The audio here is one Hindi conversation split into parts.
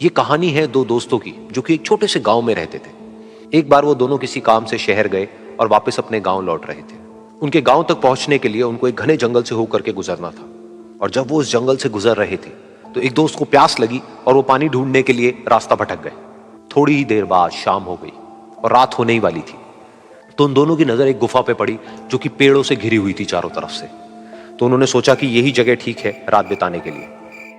ये कहानी है दो दोस्तों की जो कि एक छोटे से गांव में रहते थे। एक बार वो दोनों किसी काम से शहर गए और वापस अपने गांव लौट रहे थे। उनके गांव तक पहुंचने के लिए उनको एक घने जंगल से होकर के गुजरना था और जब वो उस जंगल से गुजर रहे थे तो एक दोस्त को प्यास लगी और वो पानी ढूंढने के लिए रास्ता भटक गए। थोड़ी ही देर बाद शाम हो गई और रात होने ही वाली थी। तो उन दोनों की नजर एक गुफा पे पड़ी जो कि पेड़ों से घिरी हुई थी चारों तरफ से। तो उन्होंने सोचा कि यही जगह ठीक है रात बिताने के लिए।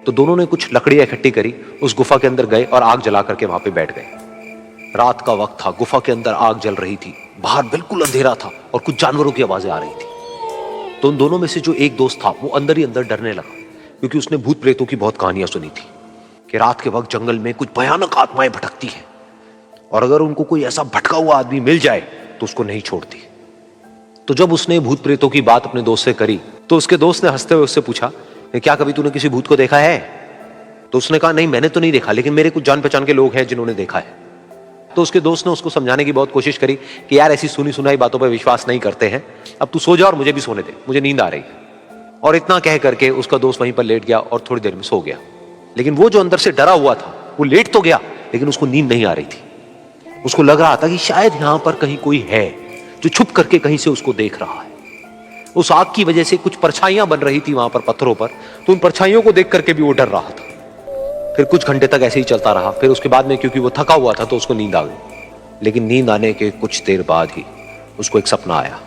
तो दोनों ने कुछ लकड़ियां इकट्ठी करी, उस गुफा के अंदर गए और आग जला करके वहां पे बैठ गए। रात का वक्त था, गुफा के अंदर आग जल रही थी, बाहर बिल्कुल अंधेरा था और कुछ जानवरों की आवाजें आ रही थी। तो उन दोनों में से जो एक दोस्त था वो अंदर ही अंदर डरने लगा, क्योंकि उसने भूत प्रेतों की बहुत कहानियां सुनी थी कि रात के वक्त जंगल में कुछ भयानक आत्माएं भटकती हैं और अगर उनको कोई ऐसा भटका हुआ आदमी मिल जाए तो उसको नहीं छोड़ती। तो जब उसने भूत प्रेतों की बात अपने दोस्त से करी तो उसके दोस्त ने हंसते हुए उससे पूछा, क्या कभी तूने किसी भूत को देखा है? तो उसने कहा, नहीं मैंने तो नहीं देखा, लेकिन मेरे कुछ जान पहचान के लोग हैं जिन्होंने देखा है। तो उसके दोस्त ने उसको समझाने की बहुत कोशिश करी कि यार ऐसी सुनी सुनाई बातों पर विश्वास नहीं करते हैं, अब तू सो जा और मुझे भी सोने दे, मुझे नींद आ रही है। और इतना कह करके उसका दोस्त वहीं पर लेट गया और थोड़ी देर में सो गया। लेकिन वो जो अंदर से डरा हुआ था वो लेट तो गया, लेकिन उसको नींद नहीं आ रही थी। उसको लग रहा था कि शायद यहां पर कहीं कोई है जो छुप करके कहीं से उसको देख रहा है। उस आग की वजह से कुछ परछाइयां बन रही थी वहां पर पत्थरों पर, तो उन परछाइयों को देख करके भी वो डर रहा था। फिर कुछ घंटे तक ऐसे ही चलता रहा। फिर उसके बाद में क्योंकि वो थका हुआ था तो उसको नींद आ गई। लेकिन नींद आने के कुछ देर बाद ही उसको एक सपना आया।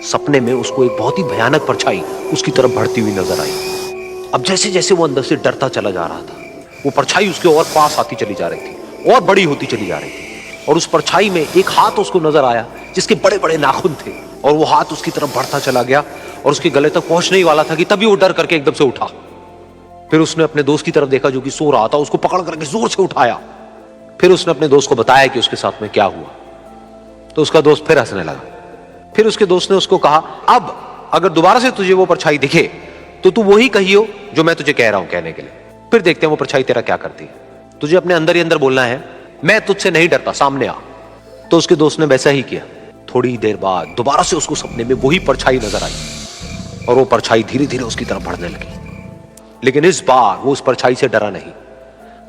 सपने में उसको एक बहुत ही भयानक परछाई उसकी तरफ बढ़ती हुई नजर आई। अब जैसे जैसे वो अंदर से डरता चला जा रहा था, वो परछाई उसके और पास आती चली जा रही थी और बड़ी होती चली जा रही थी। और उस परछाई में एक हाथ उसको नजर आया जिसके बड़े बड़े नाखून थे, और वो हाथ उसकी तरफ बढ़ता चला गया और उसके गले तक पहुंचने ही वाला था कि तभी वो डर करके एकदम से उठा। फिर उसने अपने दोस्त की तरफ देखा जो कि सो रहा था, उसको पकड़ करके जोर से उठाया। फिर उसने अपने दोस्त को बताया कि उसके साथ में क्या हुआ। तो उसका दोस्त फिर हंसने लगा। फिर उसके दोस्त ने उसको कहा, अब अगर दोबारा से तुझे वो परछाई दिखे तो तू वही कहियो जो मैं तुझे कह रहा हूं कहने के लिए, फिर देखते हैं वो परछाई तेरा क्या करती है। तुझे अपने अंदर ही अंदर बोलना है, मैं तुझसे नहीं डरता, सामने आ। तो उसके दोस्त ने वैसा ही किया। थोड़ी देर बाद दोबारा से उसको सपने में वही परछाई नजर आई और वो परछाई धीरे धीरे उसकी तरफ बढ़ने लगी। लेकिन इस बार वो उस परछाई से डरा नहीं,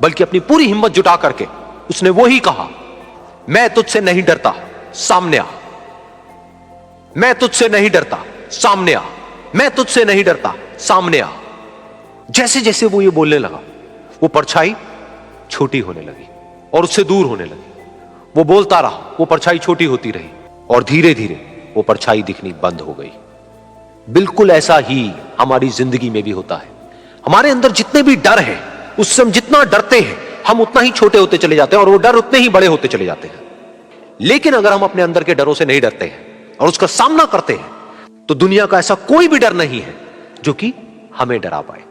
बल्कि अपनी पूरी हिम्मत जुटा करके उसने वही कहा, मैं तुझसे नहीं डरता, सामने आ। मैं तुझसे नहीं डरता, सामने आ। मैं तुझसे नहीं डरता, सामने आ। जैसे जैसे वो ये बोलने लगा वो परछाई छोटी होने लगी और उससे दूर होने लगी। वो बोलता रहा, वो परछाई छोटी होती रही और धीरे धीरे वो परछाई दिखनी बंद हो गई। बिल्कुल ऐसा ही हमारी जिंदगी में भी होता है। हमारे अंदर जितने भी डर हैं, उससे हम जितना डरते हैं हम उतना ही छोटे होते चले जाते हैं और वो डर उतने ही बड़े होते चले जाते हैं। लेकिन अगर हम अपने अंदर के डरों से नहीं डरते हैं और उसका सामना करते हैं तो दुनिया का ऐसा कोई भी डर नहीं है जो कि हमें डरा पाए।